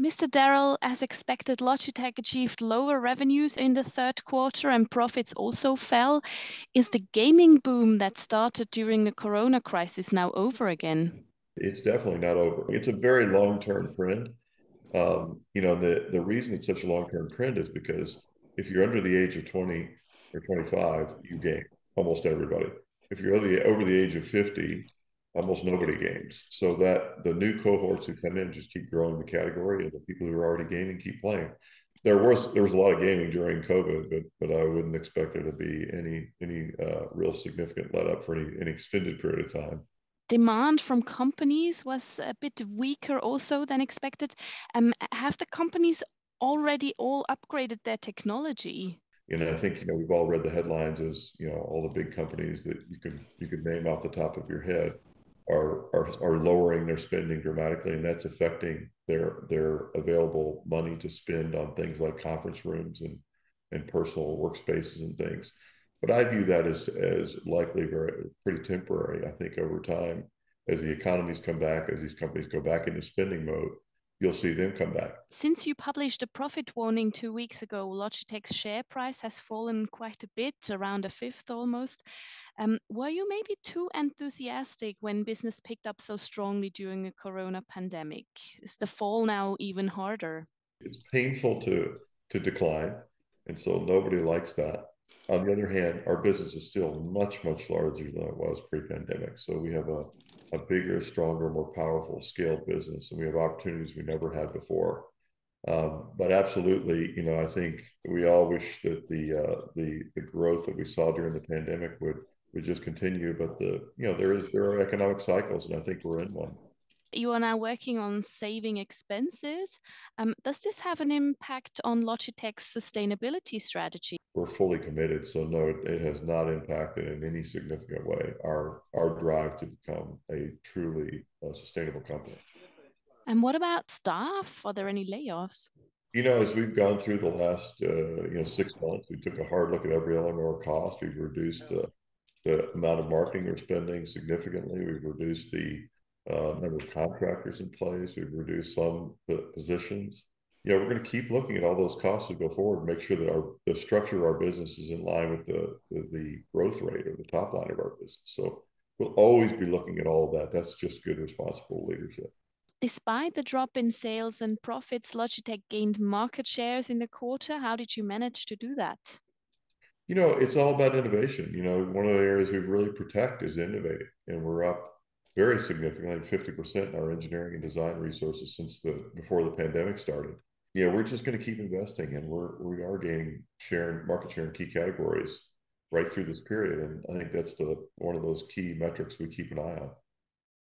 Mr. Darrell, as expected, Logitech achieved lower revenues in the third quarter and profits also fell. Is the gaming boom that started during the Corona crisis now over again? It's definitely not over. It's a very long-term trend. The reason it's such a long-term trend is because if you're under the age of 20 or 25, you game, almost everybody. If you're over the age of 50, almost nobody games. So that the new cohorts who come in just keep growing the category, and the people who are already gaming keep playing. There was a lot of gaming during COVID, but I wouldn't expect there to be any real significant let up for any extended period of time. Demand from companies was a bit weaker also than expected. Have the companies already all upgraded their technology? I think we've all read the headlines as all the big companies that you could name off the top of your head are lowering their spending dramatically, and that's affecting their available money to spend on things like conference rooms and personal workspaces and things. But I view that as likely pretty temporary. I think over time, as the economies come back, as these companies go back into spending mode, you'll see them come back. Since you published a profit warning 2 weeks ago, Logitech's share price has fallen quite a bit, around a fifth almost. Were you maybe too enthusiastic when business picked up so strongly during the Corona pandemic? Is the fall now even harder? It's painful to decline, and so nobody likes that. On the other hand, our business is still much, much larger than it was pre-pandemic. So we have a bigger, stronger, more powerful scaled business, and we have opportunities we never had before. But absolutely, I think we all wish that the growth that we saw during the pandemic would just continue. But there are economic cycles, and I think we're in one. You are now working on saving expenses. Does this have an impact on Logitech's sustainability strategy? We're fully committed. So no, it has not impacted in any significant way our drive to become a truly sustainable company. And what about staff? Are there any layoffs? As we've gone through the last 6 months, we took a hard look at every element of our cost. We've reduced the amount of marketing we're spending significantly. We've reduced the number of contractors in place. We've reduced some positions. We're going to keep looking at all those costs as we go forward and make sure that the structure of our business is in line with the growth rate or the top line of our business. So we'll always be looking at all of that. That's just good, responsible leadership. Despite the drop in sales and profits, Logitech gained market shares in the quarter. How did you manage to do that? It's all about innovation. One of the areas we really protect is innovating, and we're up very significantly, 50% in our engineering and design resources since before the pandemic started. We're just going to keep investing, and we are gaining market share in key categories right through this period. And I think that's one of those key metrics we keep an eye on.